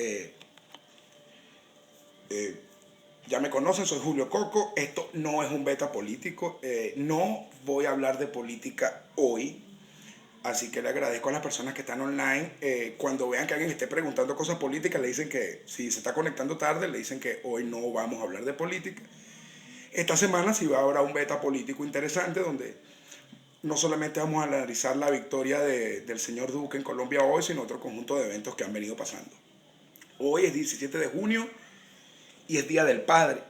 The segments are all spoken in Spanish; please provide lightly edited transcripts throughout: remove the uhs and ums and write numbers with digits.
Eh, eh, ya me conocen, soy Julio Coco. Esto no es un beta político. No voy a hablar de política hoy. Así que le agradezco a las personas que están online. Cuando vean que alguien esté preguntando cosas políticas, le dicen que si se está conectando tarde, le dicen que hoy no vamos a hablar de política. Esta semana sí va a haber un beta político interesante donde no solamente vamos a analizar la victoria del señor Duque en Colombia hoy, sino otro conjunto de eventos que han venido pasando. Hoy es 17 de junio y es Día del Padre.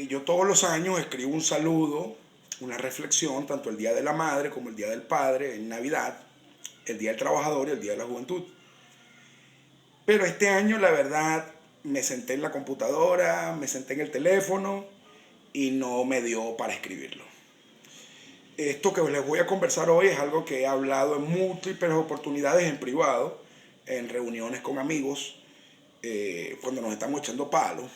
Yo todos los años escribo un saludo, una reflexión, tanto el Día de la Madre como el Día del Padre, en Navidad, el Día del Trabajador y el Día de la Juventud. Pero este año, la verdad, me senté en la computadora, me senté en el teléfono y no me dio para escribirlo. Esto que les voy a conversar hoy es algo que he hablado en múltiples oportunidades en privado, en reuniones con amigos, cuando nos estamos echando palos.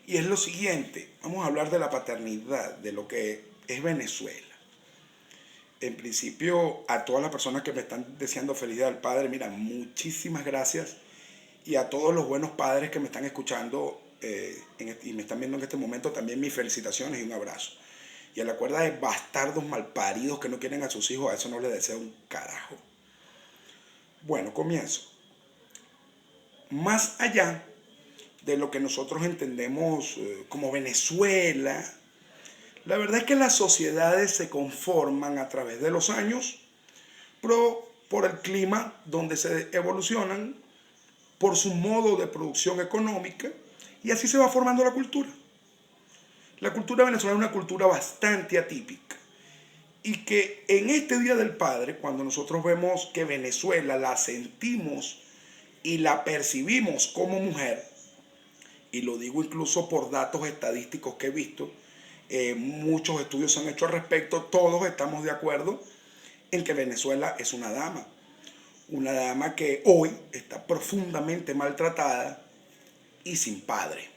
Y es lo siguiente, vamos a hablar de la paternidad, de lo que es Venezuela. En principio, a todas las personas que me están deseando feliz día del padre, mira, muchísimas gracias. Y a todos los buenos padres que me están escuchando y me están viendo en este momento, también mis felicitaciones y un abrazo. Y a la cuerda de bastardos malparidos que no quieren a sus hijos, a eso no les deseo un carajo. Bueno, comienzo. Más allá de lo que nosotros entendemos como Venezuela, la verdad es que las sociedades se conforman a través de los años por el clima donde se evolucionan, por su modo de producción económica, y así se va formando la cultura. La cultura venezolana es una cultura bastante atípica y que en este Día del Padre, cuando nosotros vemos que Venezuela la sentimos y la percibimos como mujer, y lo digo incluso por datos estadísticos que he visto, muchos estudios se han hecho al respecto, todos estamos de acuerdo en que Venezuela es una dama que hoy está profundamente maltratada y sin padre.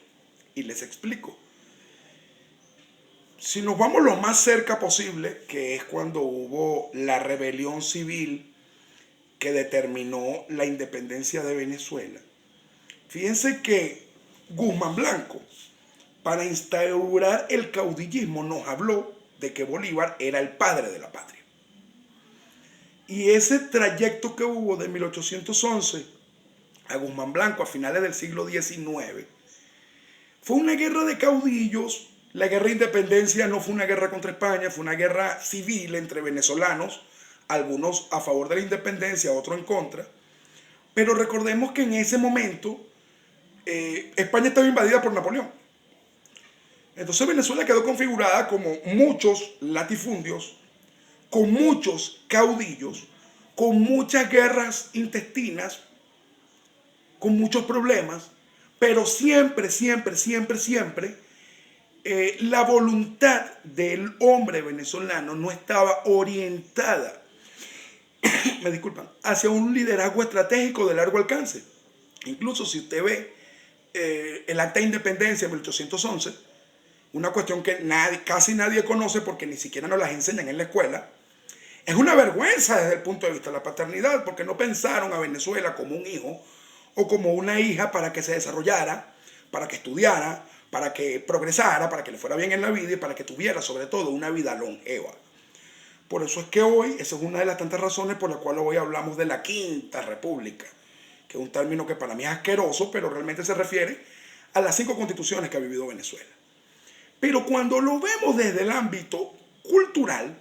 Y les explico. Si nos vamos lo más cerca posible, que es cuando hubo la rebelión civil que determinó la independencia de Venezuela, fíjense que Guzmán Blanco, para instaurar el caudillismo, nos habló de que Bolívar era el padre de la patria. Y ese trayecto que hubo de 1811 a Guzmán Blanco a finales del siglo XIX fue una guerra de caudillos. La guerra de independencia no fue una guerra contra España, fue una guerra civil entre venezolanos, algunos a favor de la independencia, otros en contra. Pero recordemos que en ese momento España estaba invadida por Napoleón. Entonces Venezuela quedó configurada como muchos latifundios, con muchos caudillos, con muchas guerras intestinas, con muchos problemas, pero siempre, siempre, siempre, siempre, la voluntad del hombre venezolano no estaba orientada, me disculpan, hacia un liderazgo estratégico de largo alcance. Incluso si usted ve el Acta de Independencia de 1811, una cuestión que casi nadie conoce porque ni siquiera nos las enseñan en la escuela, es una vergüenza desde el punto de vista de la paternidad, porque no pensaron a Venezuela como un hijo o como una hija para que se desarrollara, para que estudiara, para que progresara, para que le fuera bien en la vida y para que tuviera sobre todo una vida longeva. Por eso es que hoy, esa es una de las tantas razones por las cuales hoy hablamos de la Quinta República, que es un término que para mí es asqueroso, pero realmente se refiere a las 5 constituciones que ha vivido Venezuela. Pero cuando lo vemos desde el ámbito cultural,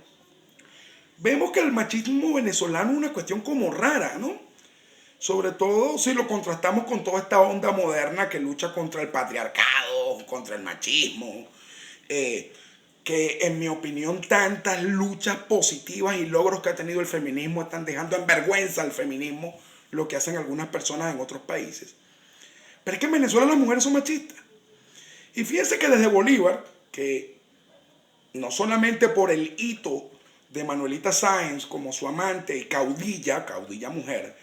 vemos que el machismo venezolano es una cuestión como rara, ¿no? Sobre todo si lo contrastamos con toda esta onda moderna que lucha contra el patriarcado, contra el machismo, que en mi opinión tantas luchas positivas y logros que ha tenido el feminismo están dejando en vergüenza al feminismo, lo que hacen algunas personas en otros países. Pero es que en Venezuela las mujeres son machistas. Y fíjense que desde Bolívar, que no solamente por el hito de Manuelita Sáenz como su amante y caudilla mujer,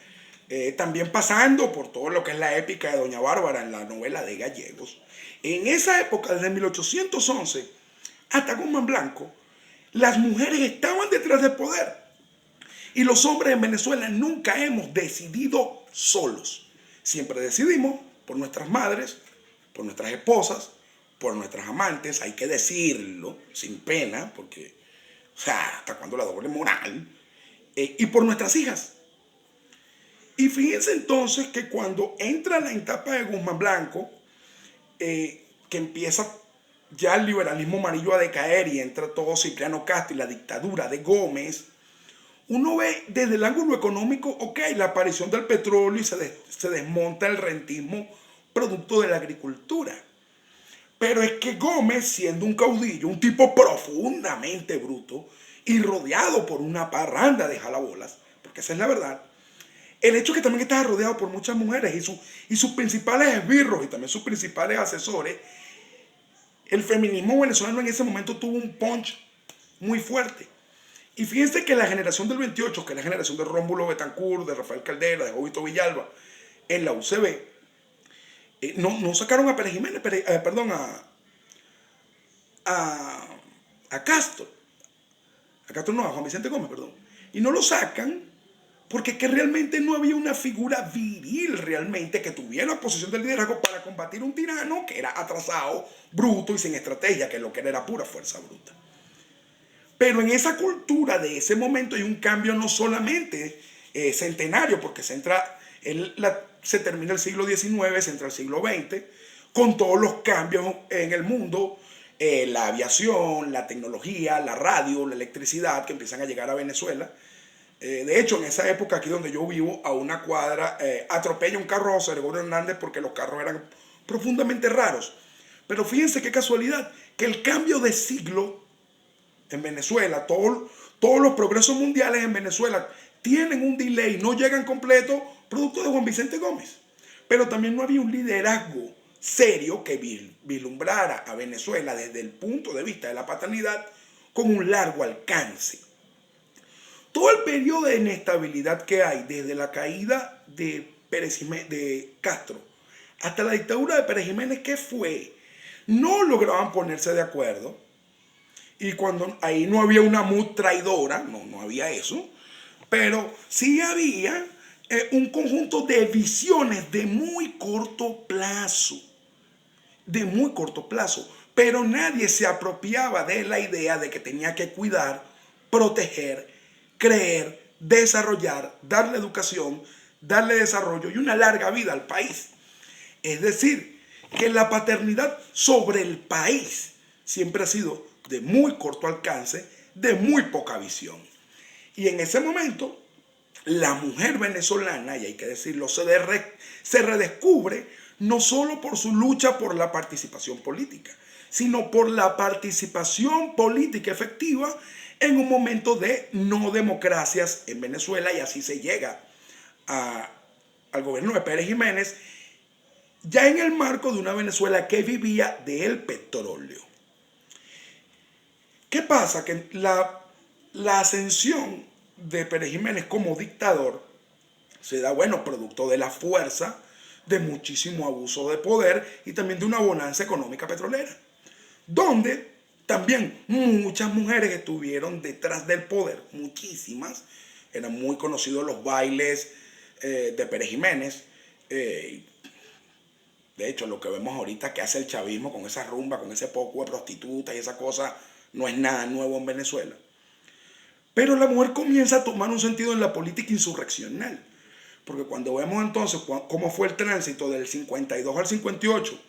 también pasando por todo lo que es la épica de Doña Bárbara en la novela de Gallegos, en esa época, desde 1811 hasta Guzmán Blanco, las mujeres estaban detrás del poder. Y los hombres en Venezuela nunca hemos decidido solos. Siempre decidimos por nuestras madres, por nuestras esposas, por nuestras amantes, hay que decirlo sin pena, porque, o sea, hasta cuando la doble moral, y por nuestras hijas. Y fíjense entonces que cuando entra la etapa de Guzmán Blanco, que empieza ya el liberalismo amarillo a decaer y entra todo Cipriano Castro y la dictadura de Gómez, uno ve desde el ángulo económico, ok, la aparición del petróleo y se desmonta el rentismo producto de la agricultura. Pero es que Gómez, siendo un caudillo, un tipo profundamente bruto y rodeado por una parranda de jalabolas, porque esa es la verdad, el hecho que también estaba rodeado por muchas mujeres y sus principales esbirros y también sus principales asesores, el feminismo venezolano en ese momento tuvo un punch muy fuerte. Y fíjense que la generación del 28, que es la generación de Rómulo Betancourt, de Rafael Caldera, de Jovito Villalba, en la UCB, no sacaron a Pérez Jiménez, perdón, a Castro. A Castro no, a Juan Vicente Gómez, perdón. Y no lo sacan porque que realmente no había una figura viril realmente que tuviera posición de liderazgo para combatir un tirano que era atrasado, bruto y sin estrategia, que lo que era pura fuerza bruta. Pero en esa cultura de ese momento hay un cambio no solamente centenario, porque se termina el siglo XIX, se entra el siglo XX, con todos los cambios en el mundo, la aviación, la tecnología, la radio, la electricidad que empiezan a llegar a Venezuela. De hecho, en esa época, aquí donde yo vivo, a una cuadra, atropella un carro a José Gregorio Hernández porque los carros eran profundamente raros. Pero fíjense qué casualidad, que el cambio de siglo en Venezuela, todos los progresos mundiales en Venezuela tienen un delay, no llegan completo, producto de Juan Vicente Gómez. Pero también no había un liderazgo serio que vislumbrara a Venezuela desde el punto de vista de la paternidad con un largo alcance. Todo el periodo de inestabilidad que hay desde la caída de Castro hasta la dictadura de Pérez Jiménez, ¿qué fue? No lograban ponerse de acuerdo. Y cuando ahí no había una MUD traidora, no había eso, pero sí había un conjunto de visiones de muy corto plazo, pero nadie se apropiaba de la idea de que tenía que cuidar, proteger, creer, desarrollar, darle educación, darle desarrollo y una larga vida al país. Es decir, que la paternidad sobre el país siempre ha sido de muy corto alcance, de muy poca visión. Y en ese momento, la mujer venezolana, y hay que decirlo, se redescubre no solo por su lucha por la participación política, sino por la participación política efectiva en un momento de no democracias en Venezuela, y así se llega al gobierno de Pérez Jiménez, ya en el marco de una Venezuela que vivía del petróleo. ¿Qué pasa? Que la ascensión de Pérez Jiménez como dictador se da, bueno, producto de la fuerza, de muchísimo abuso de poder y también de una bonanza económica petrolera, donde también muchas mujeres estuvieron detrás del poder, muchísimas. Eran muy conocidos los bailes de Pérez Jiménez. De hecho, lo que vemos ahorita que hace el chavismo con esa rumba, con ese poco de prostitutas y esa cosa, no es nada nuevo en Venezuela. Pero la mujer comienza a tomar un sentido en la política insurreccional. Porque cuando vemos entonces cómo fue el tránsito del 52 al 58,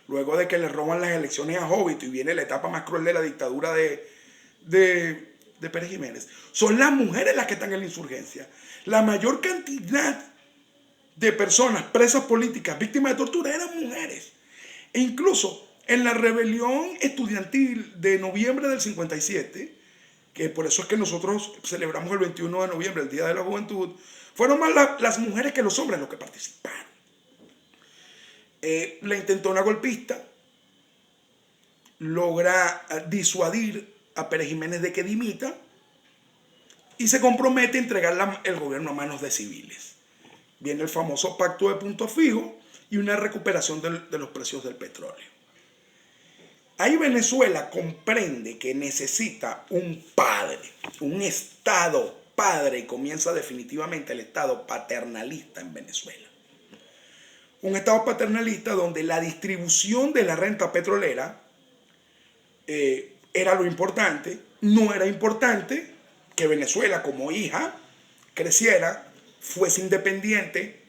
luego de que le roban las elecciones a Jovito y viene la etapa más cruel de la dictadura de Pérez Jiménez, son las mujeres las que están en la insurgencia. La mayor cantidad de personas presas políticas, víctimas de tortura, eran mujeres. E incluso en la rebelión estudiantil de noviembre del 57, que por eso es que nosotros celebramos el 21 de noviembre, el Día de la Juventud, fueron más las mujeres que los hombres los que participaron. La intentona golpista logra disuadir a Pérez Jiménez de que dimita y se compromete a entregar el gobierno a manos de civiles. Viene el famoso pacto de punto fijo y una recuperación de los precios del petróleo. Ahí Venezuela comprende que necesita un padre, un Estado padre y comienza definitivamente el Estado paternalista en Venezuela. Un Estado paternalista donde la distribución de la renta petrolera era lo importante. No era importante que Venezuela como hija creciera, fuese independiente,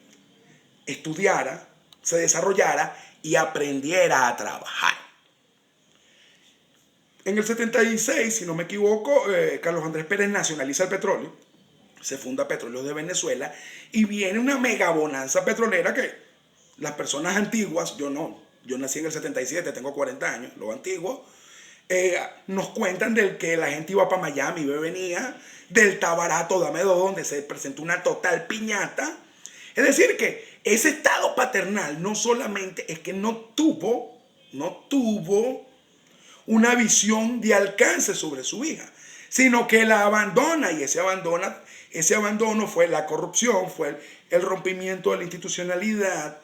estudiara, se desarrollara y aprendiera a trabajar. En el 76, si no me equivoco, Carlos Andrés Pérez nacionaliza el petróleo, se funda Petróleos de Venezuela y viene una mega bonanza petrolera que las personas antiguas, yo no, yo nací en el 77, tengo 40 años, los antiguos, nos cuentan del que la gente iba para Miami, venía del Tabarato, dame dos, donde se presentó una total piñata. Es decir, que ese estado paternal no solamente es que no tuvo una visión de alcance sobre su hija, sino que la abandona, y ese abandono fue la corrupción, fue el rompimiento de la institucionalidad,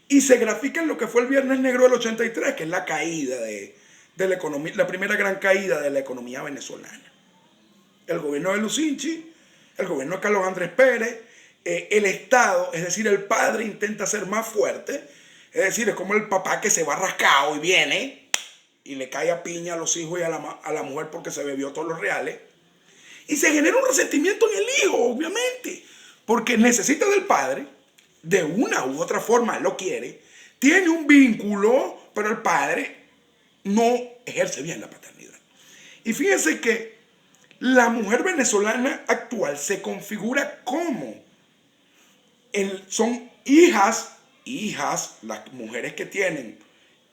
y se grafica en lo que fue el Viernes Negro del 83, que es la caída de la economía, la primera gran caída de la economía venezolana. El gobierno de Lucinchi, el gobierno de Carlos Andrés Pérez, el Estado, es decir, el padre intenta ser más fuerte, es decir, es como el papá que se va rascado y viene y le cae a piña a los hijos y a la mujer porque se bebió todos los reales. Y se genera un resentimiento en el hijo, obviamente, porque necesita del padre, de una u otra forma lo quiere, tiene un vínculo, pero el padre no ejerce bien la paternidad. Y fíjense que la mujer venezolana actual se configura como son hijas, las mujeres que tienen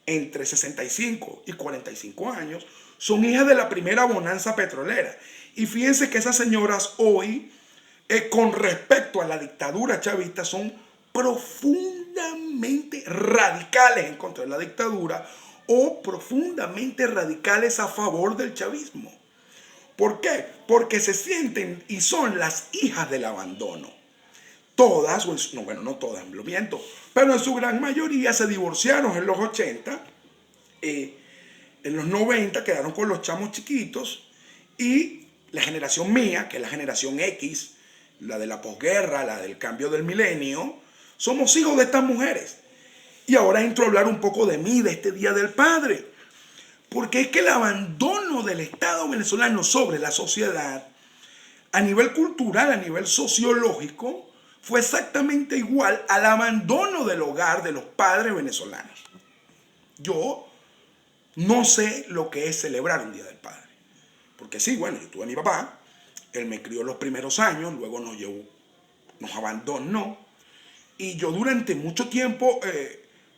entre 65 y 45 años, son hijas de la primera bonanza petrolera. Y fíjense que esas señoras hoy, con respecto a la dictadura chavista, son profundamente radicales en contra de la dictadura o profundamente radicales a favor del chavismo. ¿Por qué? Porque se sienten y son las hijas del abandono. Todas, no todas, lo miento, pero en su gran mayoría se divorciaron en los 80, en los 90 quedaron con los chamos chiquitos y la generación mía, que es la generación X, la de la posguerra, la del cambio del milenio, somos hijos de estas mujeres. Y ahora entro a hablar un poco de mí, de este Día del Padre, porque es que el abandono del Estado venezolano sobre la sociedad, a nivel cultural, a nivel sociológico, fue exactamente igual al abandono del hogar de los padres venezolanos. Yo no sé lo que es celebrar un Día del Padre. Porque sí, bueno, yo tuve a mi papá, él me crió los primeros años, luego nos abandonó. Y yo durante mucho tiempo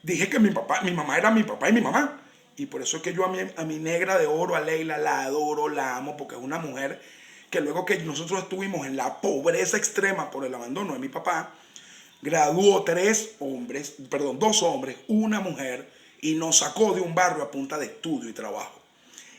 dije que mi mamá era mi papá y mi mamá. Y por eso es que yo a mi negra de oro, a Leila, la adoro, la amo, porque es una mujer que luego que nosotros estuvimos en la pobreza extrema por el abandono de mi papá, graduó dos hombres, una mujer, y nos sacó de un barrio a punta de estudio y trabajo.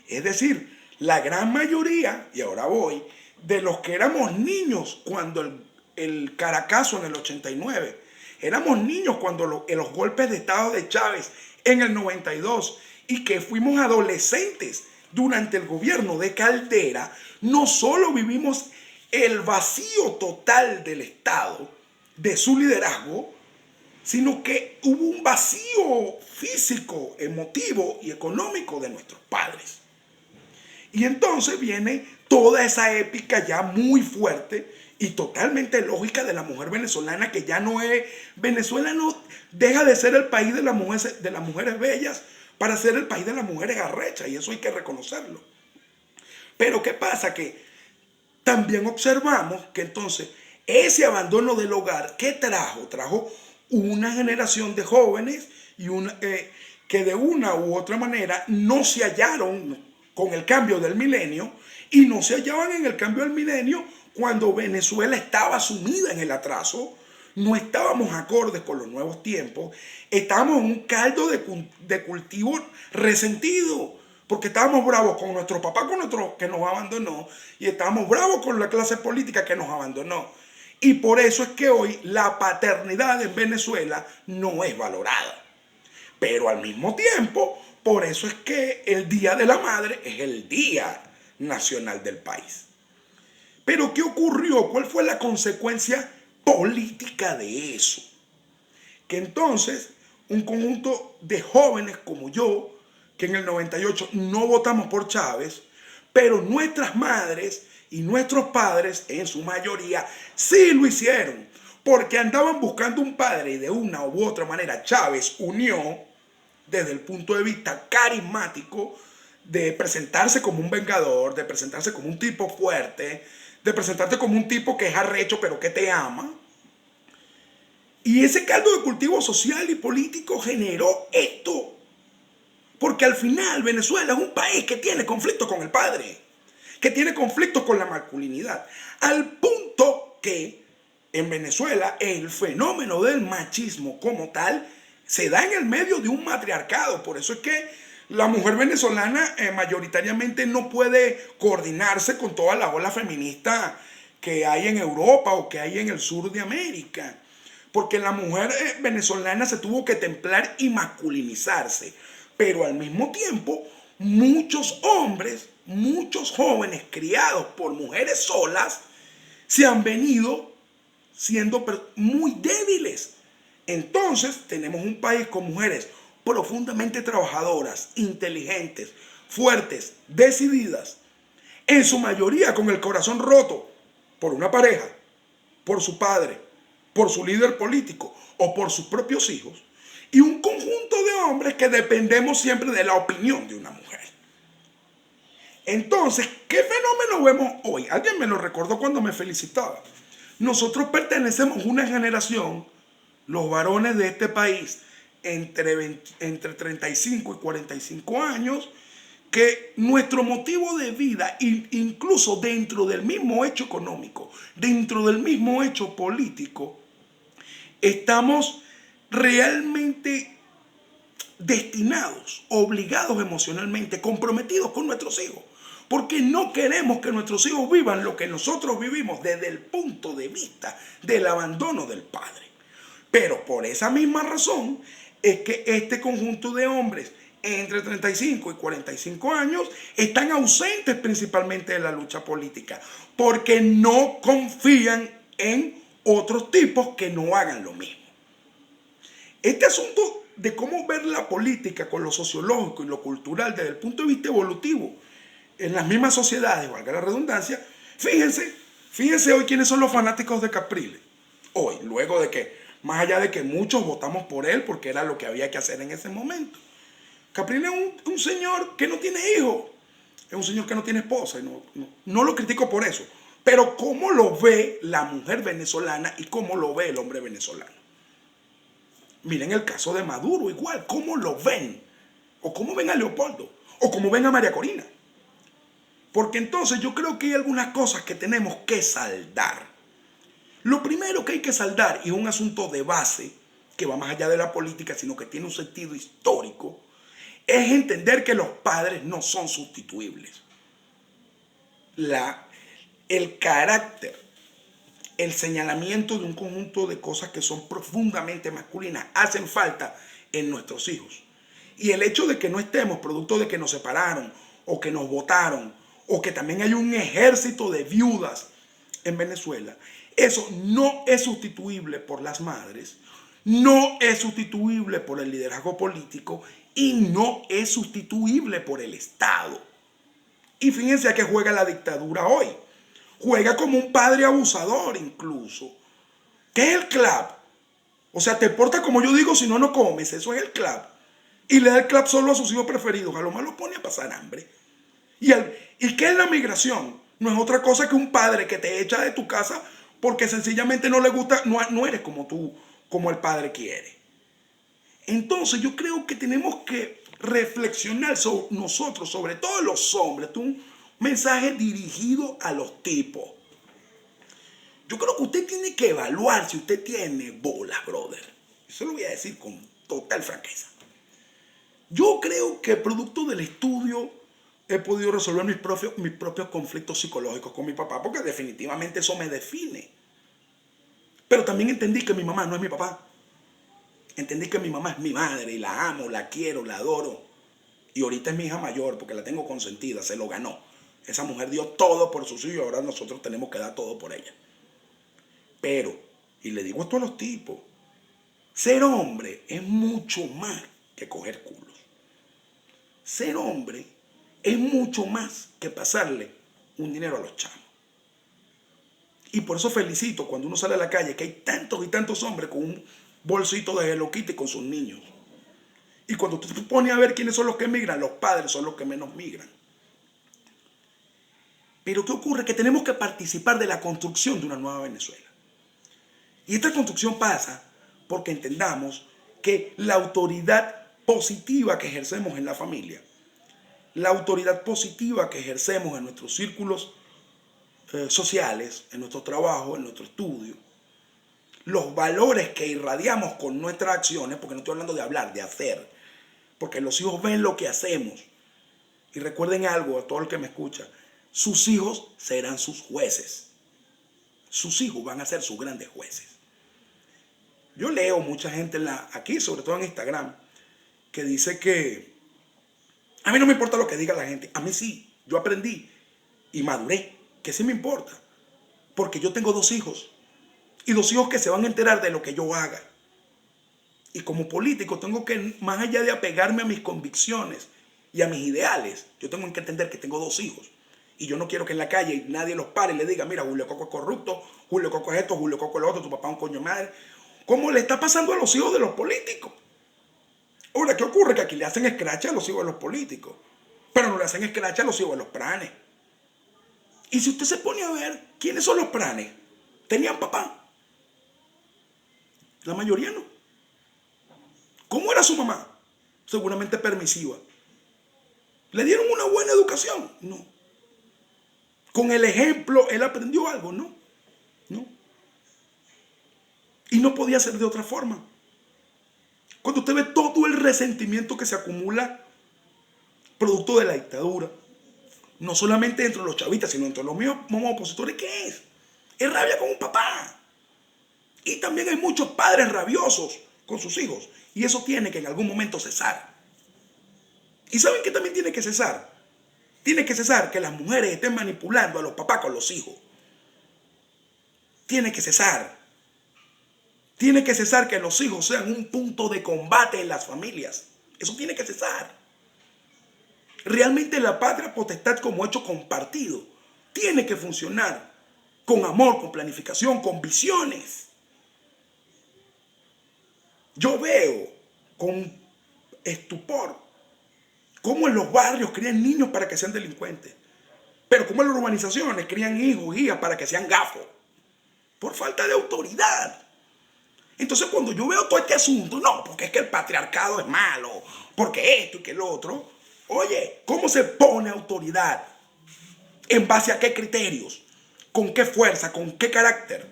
Es decir, la gran mayoría, y ahora voy, de los que éramos niños cuando el Caracazo en el 89, éramos niños cuando los golpes de Estado de Chávez en el 92, y que fuimos adolescentes durante el gobierno de Caldera, no solo vivimos el vacío total del Estado, de su liderazgo, sino que hubo un vacío físico, emotivo y económico de nuestros padres. Y entonces viene toda esa épica ya muy fuerte y totalmente lógica de la mujer venezolana, que ya no es, Venezuela no deja de ser el país de las mujeres bellas para ser el país de las mujeres arrechas, y eso hay que reconocerlo. Pero ¿qué pasa? Que también observamos que entonces ese abandono del hogar, ¿qué trajo? Trajo una generación de jóvenes y que de una u otra manera no se hallaron con el cambio del milenio, y no se hallaban en el cambio del milenio cuando Venezuela estaba sumida en el atraso. No estábamos acordes con los nuevos tiempos, estábamos en un caldo de cultivo resentido, porque estábamos bravos con nuestro papá que nos abandonó, y estábamos bravos con la clase política que nos abandonó. Y por eso es que hoy la paternidad en Venezuela no es valorada. Pero al mismo tiempo, por eso es que el Día de la Madre es el Día Nacional del país. Pero ¿qué ocurrió? ¿Cuál fue la consecuencia política de eso? Que entonces un conjunto de jóvenes como yo, que en el 98 no votamos por Chávez, pero nuestras madres y nuestros padres, en su mayoría, sí lo hicieron, porque andaban buscando un padre y de una u otra manera Chávez unió, desde el punto de vista carismático, de presentarse como un vengador, de presentarse como un tipo fuerte, de presentarte como un tipo que es arrecho pero que te ama. Y ese caldo de cultivo social y político generó esto. Porque al final Venezuela es un país que tiene conflicto con el padre, que tiene conflicto con la masculinidad. Al punto que en Venezuela el fenómeno del machismo como tal se da en el medio de un matriarcado. Por eso es que la mujer venezolana mayoritariamente no puede coordinarse con toda la ola feminista que hay en Europa o que hay en el sur de América. Porque la mujer venezolana se tuvo que templar y masculinizarse. Pero al mismo tiempo, muchos hombres, muchos jóvenes criados por mujeres solas, se han venido siendo muy débiles. Entonces, tenemos un país con mujeres profundamente trabajadoras, inteligentes, fuertes, decididas, en su mayoría con el corazón roto por una pareja, por su padre, por su líder político o por sus propios hijos, y un conjunto de hombres que dependemos siempre de la opinión de una mujer. Entonces, ¿qué fenómeno vemos hoy? Alguien me lo recordó cuando me felicitaba. Nosotros pertenecemos a una generación, los varones de este país, entre 35 y 45 años, que nuestro motivo de vida, incluso dentro del mismo hecho económico, dentro del mismo hecho político, estamos realmente destinados, obligados emocionalmente, comprometidos con nuestros hijos. Porque no queremos que nuestros hijos vivan lo que nosotros vivimos desde el punto de vista del abandono del padre. Pero por esa misma razón es que este conjunto de hombres entre 35 y 45 años están ausentes principalmente de la lucha política, porque no confían en otros tipos que no hagan lo mismo. Este asunto de cómo ver la política con lo sociológico y lo cultural desde el punto de vista evolutivo en las mismas sociedades, valga la redundancia, fíjense hoy quiénes son los fanáticos de Capriles. Hoy, luego de que, más allá de que muchos votamos por él porque era lo que había que hacer en ese momento. Capriles es un señor que no tiene hijos, es un señor que no tiene esposa, y no lo critico por eso. Pero cómo lo ve la mujer venezolana y cómo lo ve el hombre venezolano. Miren el caso de Maduro igual, cómo lo ven, o cómo ven a Leopoldo, o cómo ven a María Corina. Porque entonces yo creo que hay algunas cosas que tenemos que saldar. Lo primero que hay que saldar, y es un asunto de base, que va más allá de la política, sino que tiene un sentido histórico, es entender que los padres no son sustituibles. El carácter, el señalamiento de un conjunto de cosas que son profundamente masculinas hacen falta en nuestros hijos. Y el hecho de que no estemos producto de que nos separaron o que nos votaron o que también hay un ejército de viudas en Venezuela, eso no es sustituible por las madres, no es sustituible por el liderazgo político y no es sustituible por el Estado. Y fíjense a qué juega la dictadura hoy. Juega como un padre abusador incluso. ¿Qué es el clap? O sea, te portas como yo digo, si no, no comes. Eso es el clap. Y le da el clap solo a sus hijos preferidos. A lo más los pone a pasar hambre. ¿Y qué es la migración? No es otra cosa que un padre que te echa de tu casa porque sencillamente no le gusta, no eres como tú, como el padre quiere. Entonces yo creo que tenemos que reflexionar nosotros, sobre todo los hombres. Un mensaje dirigido a los tipos. Yo creo que usted tiene que evaluar si usted tiene bolas, brother. Eso lo voy a decir con total franqueza. Yo creo que producto del estudio he podido resolver mis propios conflictos psicológicos con mi papá, porque definitivamente eso me define. Pero también entendí que mi mamá no es mi papá. Entendí que mi mamá es mi madre y la amo, la quiero, la adoro. Y ahorita es mi hija mayor porque la tengo consentida, se lo ganó. Esa mujer dio todo por sus hijos y ahora nosotros tenemos que dar todo por ella. Pero, y le digo esto a los tipos, ser hombre es mucho más que coger culos. Ser hombre es mucho más que pasarle un dinero a los chamos. Y por eso felicito cuando uno sale a la calle que hay tantos y tantos hombres con un bolsito de Hello Kitty con sus niños. Y cuando usted se pone a ver quiénes son los que migran, los padres son los que menos migran. Pero ¿qué ocurre? Que tenemos que participar de la construcción de una nueva Venezuela. Y esta construcción pasa porque entendamos que la autoridad positiva que ejercemos en la familia, la autoridad positiva que ejercemos en nuestros círculos sociales, en nuestro trabajo, en nuestro estudio, los valores que irradiamos con nuestras acciones, porque no estoy hablando de hablar, de hacer, porque los hijos ven lo que hacemos. Y recuerden algo a todo el que me escucha, sus hijos serán sus jueces. Sus hijos van a ser sus grandes jueces. Yo leo mucha gente aquí, sobre todo en Instagram, que dice que a mí no me importa lo que diga la gente. A mí sí, yo aprendí y maduré, que sí me importa. Porque yo tengo 2 hijos. Y 2 hijos que se van a enterar de lo que yo haga. Y como político tengo que, más allá de apegarme a mis convicciones y a mis ideales, yo tengo que entender que tengo 2 hijos. Y yo no quiero que en la calle nadie los pare y le diga, mira, Julio Coco es corrupto, Julio Coco es esto, Julio Coco es lo otro, tu papá es un coño madre. ¿Cómo le está pasando a los hijos de los políticos? Ahora, ¿qué ocurre? Que aquí le hacen escrache a los hijos de los políticos, pero no le hacen escrache a los hijos de los pranes. Y si usted se pone a ver, ¿quiénes son los pranes? ¿Tenían papá? La mayoría no. ¿Cómo era su mamá? Seguramente permisiva. ¿Le dieron una buena educación? No. ¿Con el ejemplo él aprendió algo? No. No. Y no podía ser de otra forma. Cuando usted ve todo el resentimiento que se acumula producto de la dictadura, no solamente entre los chavistas, sino entre los mismos opositores, ¿qué es? Es rabia con un papá. Y también hay muchos padres rabiosos con sus hijos. Y eso tiene que en algún momento cesar. ¿Y saben qué también tiene que cesar? Tiene que cesar que las mujeres estén manipulando a los papás con los hijos. Tiene que cesar. Tiene que cesar que los hijos sean un punto de combate en las familias. Eso tiene que cesar. Realmente la patria potestad como hecho compartido tiene que funcionar con amor, con planificación, con visiones. Yo veo con estupor cómo en los barrios crían niños para que sean delincuentes, pero cómo en las urbanizaciones crían hijos y hijas para que sean gafos, por falta de autoridad. Entonces cuando yo veo todo este asunto, no, porque es que el patriarcado es malo, porque esto y que el otro, oye, ¿cómo se pone autoridad? ¿En base a qué criterios? ¿Con qué fuerza? ¿Con qué carácter?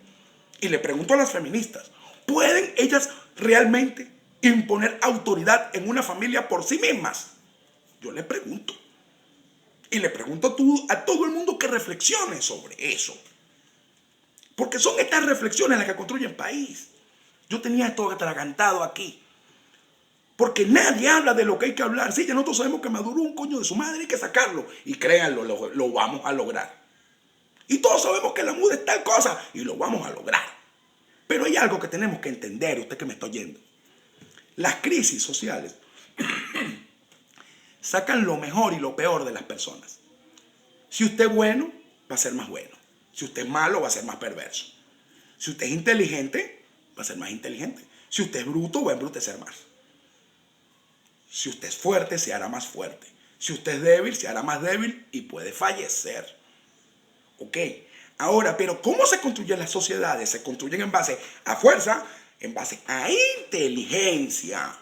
Y le pregunto a las feministas, ¿pueden ellas realmente imponer autoridad en una familia por sí mismas? Yo le pregunto. Y le pregunto a todo el mundo que reflexione sobre eso. Porque son estas reflexiones las que construyen país. Yo tenía esto atragantado aquí. Porque nadie habla de lo que hay que hablar. Sí, ya nosotros sabemos que Maduro es un coño de su madre, hay que sacarlo. Y créanlo, lo vamos a lograr. Y todos sabemos que la muda es tal cosa y lo vamos a lograr. Pero hay algo que tenemos que entender, usted que me está oyendo. Las crisis sociales sacan lo mejor y lo peor de las personas. Si usted es bueno, va a ser más bueno. Si usted es malo, va a ser más perverso. Si usted es inteligente, va a ser más inteligente. Si usted es bruto, va a embrutecer más. Si usted es fuerte, se hará más fuerte. Si usted es débil, se hará más débil y puede fallecer. ¿Ok? Ahora, pero ¿cómo se construyen las sociedades? Se construyen en base a fuerza, en base a inteligencia.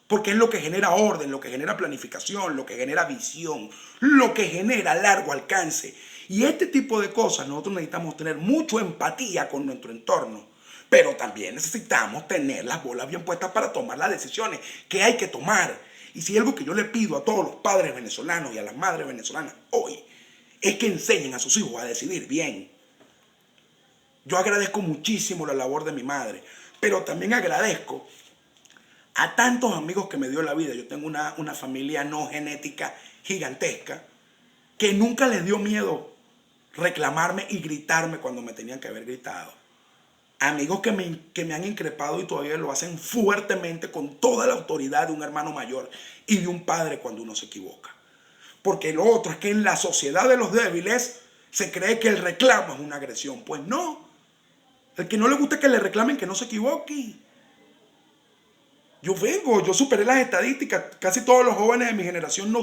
Porque es lo que genera orden, lo que genera planificación, lo que genera visión, lo que genera largo alcance. Y este tipo de cosas nosotros necesitamos tener mucha empatía con nuestro entorno. Pero también necesitamos tener las bolas bien puestas para tomar las decisiones que hay que tomar. Y si algo que yo le pido a todos los padres venezolanos y a las madres venezolanas hoy es que enseñen a sus hijos a decidir bien. Yo agradezco muchísimo la labor de mi madre, pero también agradezco a tantos amigos que me dio la vida. Yo tengo una familia no genética gigantesca que nunca les dio miedo reclamarme y gritarme cuando me tenían que haber gritado. Amigos que me han increpado y todavía lo hacen fuertemente con toda la autoridad de un hermano mayor y de un padre cuando uno se equivoca. Porque lo otro es que en la sociedad de los débiles se cree que el reclamo es una agresión. Pues no. El que no le gusta que le reclamen, que no se equivoque. Yo superé las estadísticas. Casi todos los jóvenes de mi generación no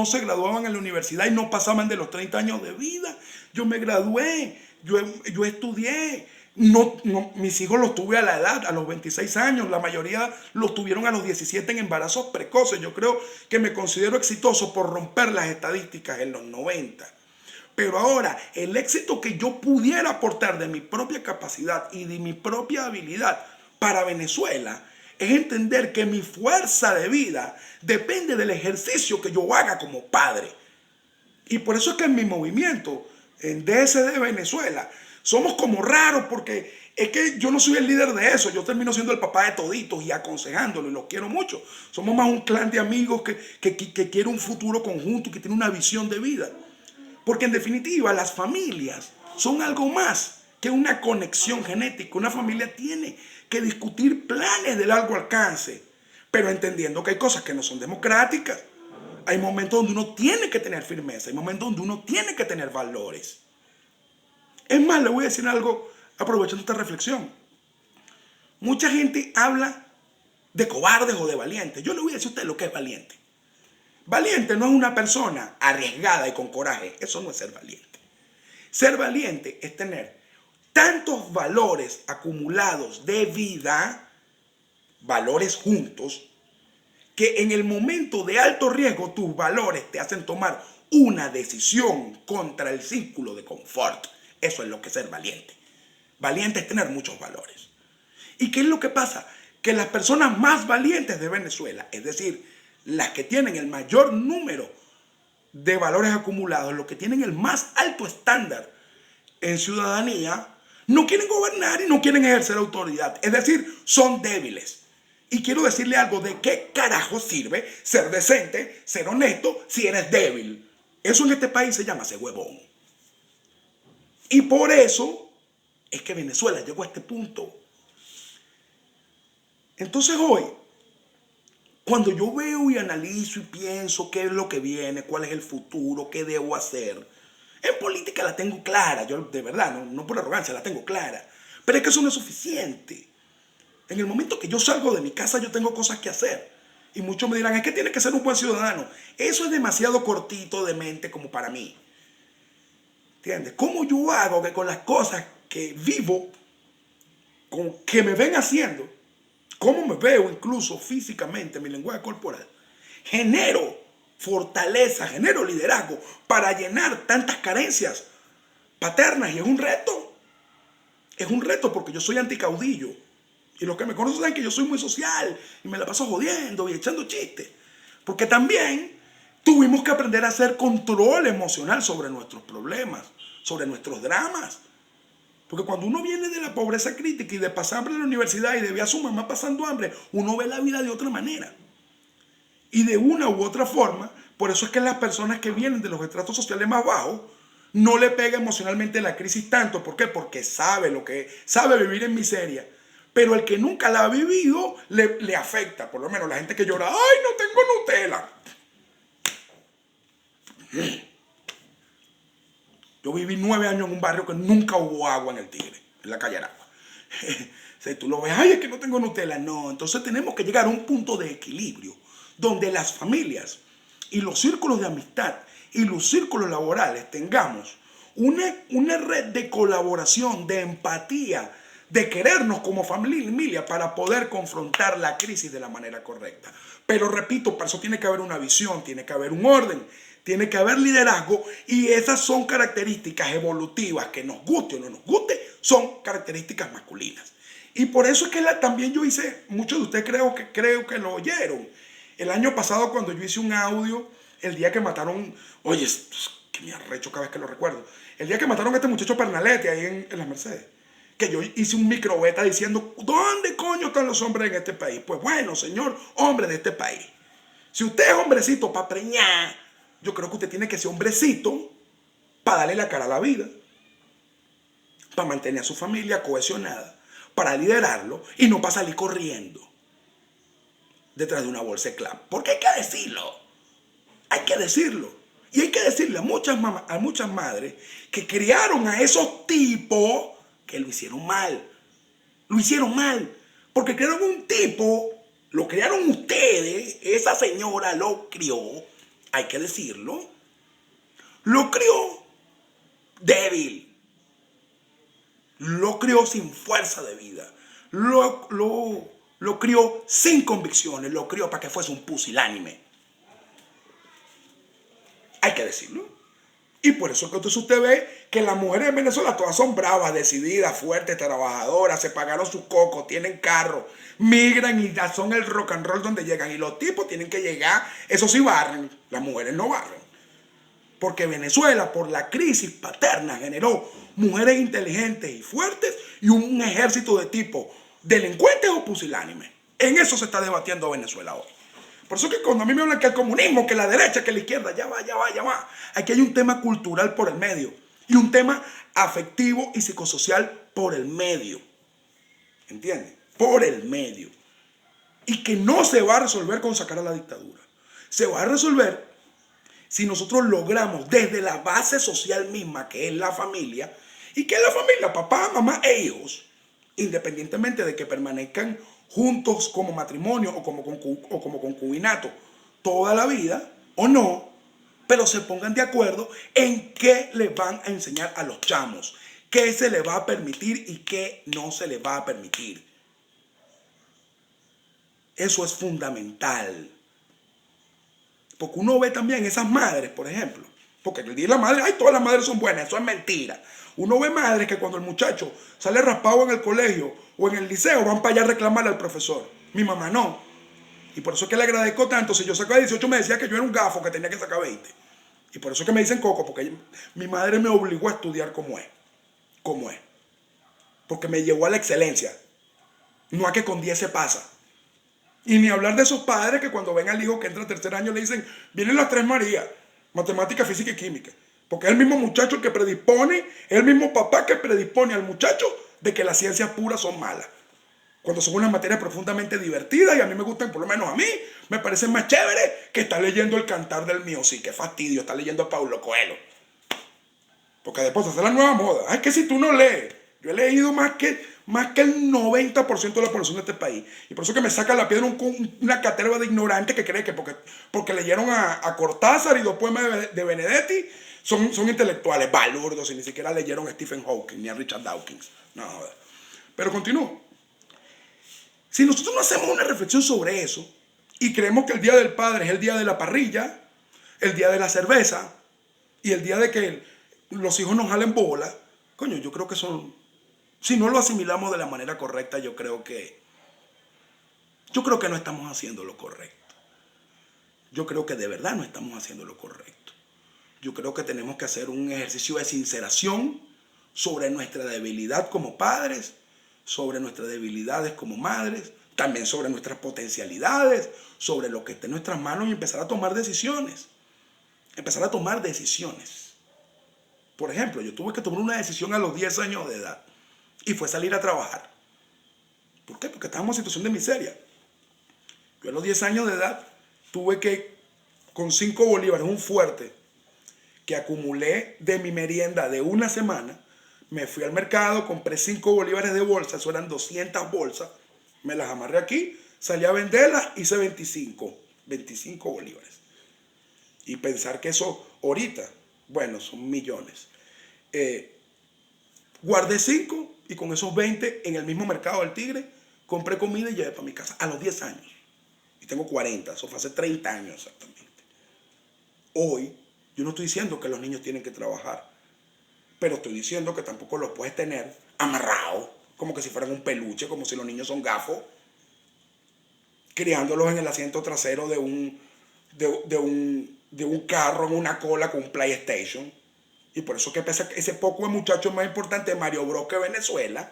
se graduaban en la universidad y no pasaban de los 30 años de vida. Yo me gradué, yo estudié. Mis hijos los tuve a la edad, a los 26 años. La mayoría los tuvieron a los 17 en embarazos precoces. Yo creo que me considero exitoso por romper las estadísticas en los 90. Pero ahora, el éxito que yo pudiera aportar de mi propia capacidad y de mi propia habilidad para Venezuela es entender que mi fuerza de vida depende del ejercicio que yo haga como padre. Y por eso es que en mi movimiento, en DSD Venezuela, somos como raros porque es que yo no soy el líder de eso. Yo termino siendo el papá de toditos y aconsejándolo y los quiero mucho. Somos más un clan de amigos que quiere un futuro conjunto, que tiene una visión de vida. Porque en definitiva las familias son algo más que una conexión genética. Una familia tiene que discutir planes de largo alcance, pero entendiendo que hay cosas que no son democráticas. Hay momentos donde uno tiene que tener firmeza, hay momentos donde uno tiene que tener valores. Es más, le voy a decir algo aprovechando esta reflexión. Mucha gente habla de cobardes o de valientes. Yo le voy a decir a usted lo que es valiente. Valiente no es una persona arriesgada y con coraje. Eso no es ser valiente. Ser valiente es tener tantos valores acumulados de vida, valores juntos, que en el momento de alto riesgo tus valores te hacen tomar una decisión contra el círculo de confort. Eso es lo que es ser valiente. Valiente es tener muchos valores. ¿Y qué es lo que pasa? Que las personas más valientes de Venezuela, es decir, las que tienen el mayor número de valores acumulados, los que tienen el más alto estándar en ciudadanía, no quieren gobernar y no quieren ejercer autoridad. Es decir, son débiles. Y quiero decirle algo, ¿de qué carajo sirve ser decente, ser honesto, si eres débil? Eso en este país se llama ser huevón. Y por eso es que Venezuela llegó a este punto. Entonces hoy, cuando yo veo y analizo y pienso qué es lo que viene, cuál es el futuro, qué debo hacer, en política la tengo clara, yo de verdad, no por arrogancia, la tengo clara. Pero es que eso no es suficiente. En el momento que yo salgo de mi casa, yo tengo cosas que hacer. Y muchos me dirán, es que tienes que ser un buen ciudadano. Eso es demasiado cortito de mente como para mí. ¿Entiendes? ¿Cómo yo hago que con las cosas que vivo, con que me ven haciendo, cómo me veo incluso físicamente, mi lenguaje corporal, genero fortaleza, genero liderazgo para llenar tantas carencias paternas? Y es un reto. Es un reto porque yo soy anticaudillo. Y los que me conocen saben que yo soy muy social y me la paso jodiendo y echando chistes. Porque también tuvimos que aprender a hacer control emocional sobre nuestros problemas, sobre nuestros dramas. Porque cuando uno viene de la pobreza crítica y de pasar hambre en la universidad y de ver a su mamá pasando hambre, uno ve la vida de otra manera. Y de una u otra forma, por eso es que las personas que vienen de los estratos sociales más bajos no le pega emocionalmente la crisis tanto. ¿Por qué? Porque sabe vivir en miseria. Pero el que nunca la ha vivido le afecta. Por lo menos la gente que llora, ¡ay, no tengo Nutella! Yo viví 9 años en un barrio que nunca hubo agua en el Tigre, en la calle Aragua. Si tú lo ves, ¡ay, es que no tengo Nutella! No, entonces tenemos que llegar a un punto de equilibrio donde las familias y los círculos de amistad y los círculos laborales tengamos una red de colaboración, de empatía, de querernos como familia para poder confrontar la crisis de la manera correcta. Pero repito, para eso tiene que haber una visión, tiene que haber un orden, tiene que haber liderazgo, y esas son características evolutivas que nos guste o no nos guste, son características masculinas. Y por eso es que también yo hice, muchos de ustedes creo que lo oyeron, el año pasado cuando yo hice un audio, el día que mataron, oye, que me arrecho cada vez que lo recuerdo, el día que mataron a este muchacho Pernalete ahí en las Mercedes, que yo hice un microbeta diciendo, ¿dónde coño están los hombres en este país? Pues bueno, señor hombre de este país, si usted es hombrecito para preñar, Yo creo que usted tiene que ser hombrecito para darle la cara a la vida, para mantener a su familia cohesionada, para liderarlo y no para salir corriendo detrás de una bolsa de clan. Porque hay que decirlo. Hay que decirlo. Y hay que decirle a muchas madres que criaron a esos tipos que lo hicieron mal. Lo hicieron mal. Porque criaron un tipo, lo criaron ustedes, esa señora lo crió, hay que decirlo, lo crió débil. Lo crió sin fuerza de vida. Lo crió sin convicciones. Lo crió para que fuese un pusilánime. Hay que decirlo. Y por eso que entonces usted ve que las mujeres en Venezuela todas son bravas, decididas, fuertes, trabajadoras, se pagaron sus cocos, tienen carro, migran y ya son el rock and roll donde llegan. Y los tipos tienen que llegar, eso sí barren, las mujeres no barren. Porque Venezuela, por la crisis paterna, generó mujeres inteligentes y fuertes y un ejército de tipo delincuentes o pusilánimes. En eso se está debatiendo Venezuela hoy. Por eso que cuando a mí me hablan que el comunismo, que la derecha, que la izquierda, ya va. Aquí hay un tema cultural por el medio y un tema afectivo y psicosocial por el medio. ¿Entienden? Por el medio. Y que no se va a resolver con sacar a la dictadura. Se va a resolver si nosotros logramos desde la base social misma, que es la familia, y que es la familia, papá, mamá e hijos, independientemente de que permanezcan juntos como matrimonio o como concubinato toda la vida o no, pero se pongan de acuerdo en qué les van a enseñar a los chamos, qué se les va a permitir y qué no se les va a permitir. Eso es fundamental. Porque uno ve también esas madres, por ejemplo, porque el día de la madre, ay, todas las madres son buenas, eso es mentira. Uno ve madres que cuando el muchacho sale raspado en el colegio o en el liceo, van para allá a reclamarle al profesor. Mi mamá no. Y por eso es que le agradezco tanto. Si yo sacaba 18 me decía que yo era un gafo, que tenía que sacar 20. Y por eso es que me dicen coco, porque mi madre me obligó a estudiar como es. Como es. Porque me llevó a la excelencia. No a que con 10 se pasa. Y ni hablar de esos padres que cuando ven al hijo que entra al tercer año le dicen, vienen las 3 Marías, matemática, física y química. Porque es el mismo muchacho que predispone, es el mismo papá que predispone al muchacho de que las ciencias puras son malas. Cuando son unas materias profundamente divertidas y a mí me gustan, por lo menos a mí, me parecen más chéveres que estar leyendo el Cantar del Mío. Sí, qué fastidio estar leyendo a Paulo Coelho. Porque después hace la nueva moda. Ay, que si tú no lees. Yo he leído más que el 90% de la población de este país. Y por eso que me saca la piedra una caterva de ignorantes que cree que porque leyeron a Cortázar y los poemas de Benedetti son intelectuales, balurdos, y ni siquiera leyeron a Stephen Hawking ni a Richard Dawkins. No, pero continúo. Si nosotros no hacemos una reflexión sobre eso y creemos que el Día del Padre es el día de la parrilla, el día de la cerveza y el día de que los hijos nos jalen bola, coño, yo creo que si no lo asimilamos de la manera correcta, yo creo que no estamos haciendo lo correcto. Yo creo que de verdad no estamos haciendo lo correcto. Yo creo que tenemos que hacer un ejercicio de sinceración sobre nuestra debilidad como padres, sobre nuestras debilidades como madres, también sobre nuestras potencialidades, sobre lo que esté en nuestras manos y empezar a tomar decisiones. Empezar a tomar decisiones. Por ejemplo, yo tuve que tomar una decisión a los 10 años de edad y fue salir a trabajar. ¿Por qué? Porque estábamos en situación de miseria. Yo a los 10 años de edad tuve que, con 5 bolívares, un fuerte, que acumulé de mi merienda de una semana, me fui al mercado, compré 5 bolívares de bolsa, eso eran 200 bolsas, me las amarré aquí, salí a venderlas, hice 25 bolívares. Y pensar que eso ahorita, bueno, son millones. Guardé 5 y con esos 20 en el mismo mercado del Tigre, compré comida y llevé para mi casa a los 10 años. Y tengo 40, eso fue hace 30 años exactamente. Hoy, yo no estoy diciendo que los niños tienen que trabajar, pero estoy diciendo que tampoco los puedes tener amarrados, como que si fueran un peluche, como si los niños son gafos, criándolos en el asiento trasero de un carro en una cola con un PlayStation. Y por eso que ese poco de muchachos más importante de Mario Bros que Venezuela.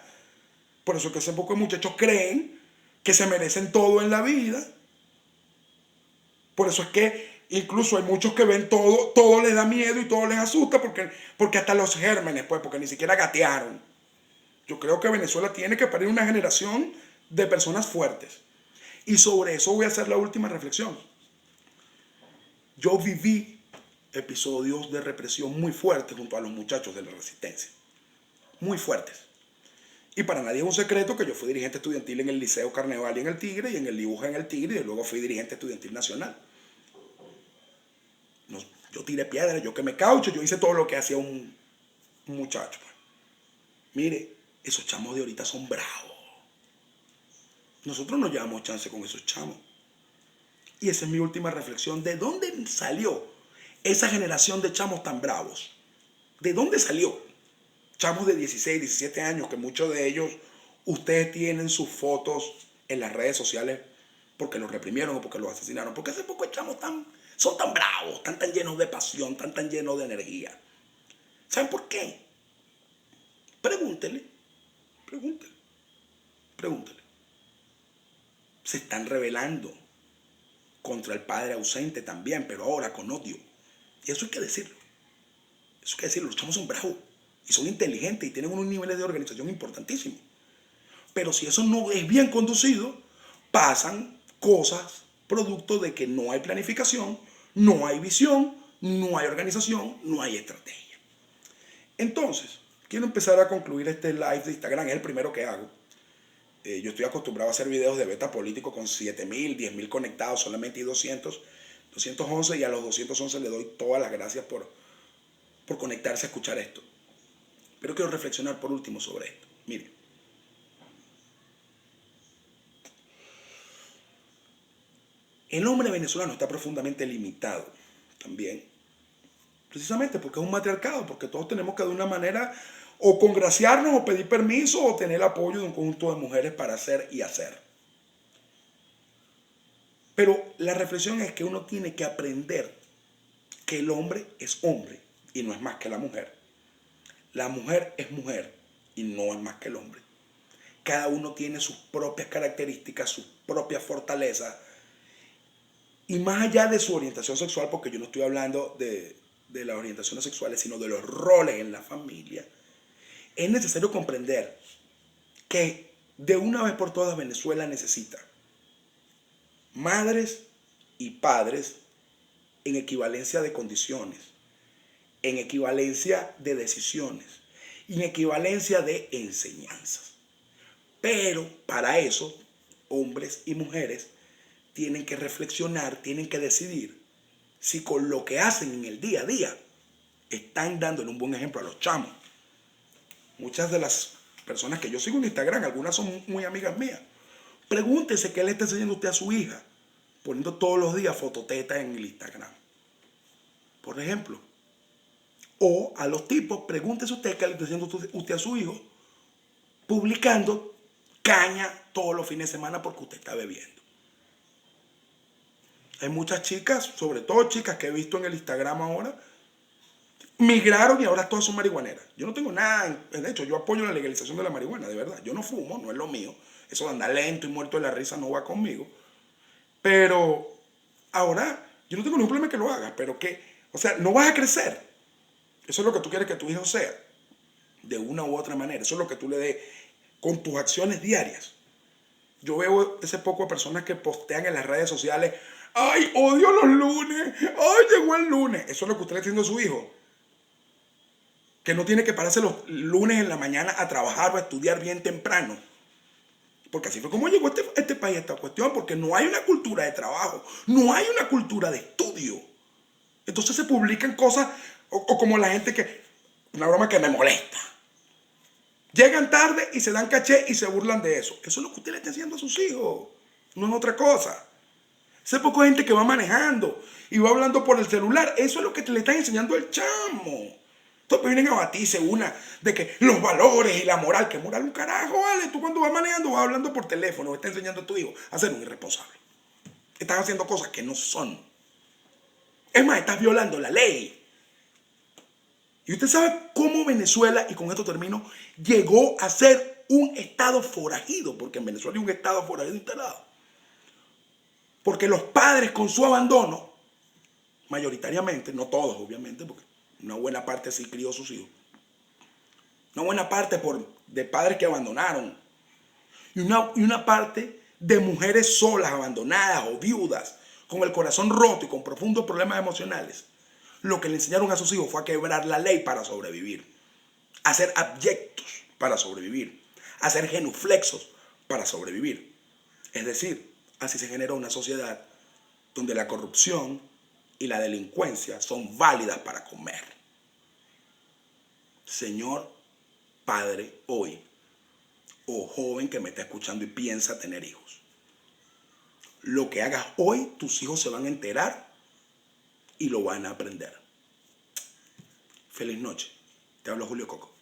Por eso que ese poco de muchachos creen que se merecen todo en la vida. Por eso es que Incluso hay muchos que ven todo les da miedo y todo les asusta porque hasta los gérmenes, pues, porque ni siquiera gatearon. Yo creo que Venezuela tiene que parir una generación de personas fuertes. Y sobre eso voy a hacer la última reflexión. Yo viví episodios de represión muy fuertes junto a los muchachos de la resistencia. Muy fuertes. Y para nadie es un secreto que yo fui dirigente estudiantil en el Liceo Carnaval y en el Tigre, y en el Dibuja en el Tigre, y luego fui dirigente estudiantil nacional. Yo tiré piedras, yo quemé caucho, yo hice todo lo que hacía un muchacho. Mire, esos chamos de ahorita son bravos. Nosotros no llevamos chance con esos chamos. Y esa es mi última reflexión. ¿De dónde salió esa generación de chamos tan bravos? ¿De dónde salió? Chamos de 16, 17 años, que muchos de ellos, ustedes tienen sus fotos en las redes sociales porque los reprimieron o porque los asesinaron. Porque hace poco chamos son tan bravos, tan llenos de pasión, tan llenos de energía. ¿Saben por qué? Pregúntele. Se están rebelando contra el padre ausente también, pero ahora con odio. Y eso hay que decirlo. Los chamos son bravos y son inteligentes y tienen unos niveles de organización importantísimos. Pero si eso no es bien conducido, pasan cosas producto de que no hay planificación, no hay visión, no hay organización, no hay estrategia. Entonces, quiero empezar a concluir este live de Instagram. Es el primero que hago. Yo estoy acostumbrado a hacer videos de beta político con 7.000, 10.000 conectados, solamente hay 211, y a los 211 le doy todas las gracias por conectarse a escuchar esto. Pero quiero reflexionar por último sobre esto. Miren, el hombre venezolano está profundamente limitado también, precisamente porque es un matriarcado, porque todos tenemos que de una manera o congraciarnos o pedir permiso o tener el apoyo de un conjunto de mujeres para hacer y hacer. Pero la reflexión es que uno tiene que aprender que el hombre es hombre y no es más que la mujer. La mujer es mujer y no es más que el hombre. Cada uno tiene sus propias características, sus propias fortalezas. Y más allá de su orientación sexual, porque yo no estoy hablando de las orientaciones sexuales, sino de los roles en la familia, es necesario comprender que de una vez por todas Venezuela necesita madres y padres en equivalencia de condiciones, en equivalencia de decisiones y en equivalencia de enseñanzas. Pero para eso, hombres y mujeres tienen que reflexionar, tienen que decidir si con lo que hacen en el día a día están dándole un buen ejemplo a los chamos. Muchas de las personas que yo sigo en Instagram, algunas son muy amigas mías. Pregúntese qué le está enseñando usted a su hija, poniendo todos los días fototetas en el Instagram, por ejemplo. O a los tipos, pregúntese usted qué le está enseñando usted a su hijo, publicando caña todos los fines de semana porque usted está bebiendo. Hay muchas chicas, sobre todo chicas que he visto en el Instagram ahora, migraron y ahora todas son marihuaneras. Yo no tengo nada, de hecho yo apoyo la legalización de la marihuana, de verdad. Yo no fumo, no es lo mío. Eso de andar lento y muerto de la risa no va conmigo. Pero ahora yo no tengo ningún problema que lo hagas, pero que, o sea, no vas a crecer. Eso es lo que tú quieres que tu hijo sea, de una u otra manera. Eso es lo que tú le des con tus acciones diarias. Yo veo ese poco de personas que postean en las redes sociales, ¡ay, odio los lunes! ¡Ay, llegó el lunes! Eso es lo que usted le está diciendo a su hijo. Que no tiene que pararse los lunes en la mañana a trabajar o a estudiar bien temprano. Porque así fue como llegó este país a esta cuestión, porque no hay una cultura de trabajo, no hay una cultura de estudio. Entonces se publican cosas, o como la gente que, una broma que me molesta. Llegan tarde y se dan caché y se burlan de eso. Eso es lo que usted le está haciendo a sus hijos, no es otra cosa. Sé poco gente que va manejando y va hablando por el celular. Eso es lo que le están enseñando al chamo. Entonces vienen a batirse una de que los valores y la moral. ¿Qué moral un carajo, vale? Tú cuando vas manejando vas hablando por teléfono, estás enseñando a tu hijo a ser un irresponsable. Estás haciendo cosas que no son. Es más, estás violando la ley. Y usted sabe cómo Venezuela, y con esto termino, llegó a ser un estado forajido, porque en Venezuela hay un estado forajido instalado. Porque los padres con su abandono mayoritariamente, no todos obviamente, porque una buena parte sí crió sus hijos. Una buena parte de padres que abandonaron. Y una parte de mujeres solas, abandonadas o viudas, con el corazón roto y con profundos problemas emocionales. Lo que le enseñaron a sus hijos fue a quebrar la ley para sobrevivir, a ser abyectos para sobrevivir, a ser genuflexos para sobrevivir. Es decir, así se genera una sociedad donde la corrupción y la delincuencia son válidas para comer. Señor padre hoy, o joven que me está escuchando y piensa tener hijos, lo que hagas hoy, tus hijos se van a enterar y lo van a aprender. Feliz noche. Te hablo Julio Coco.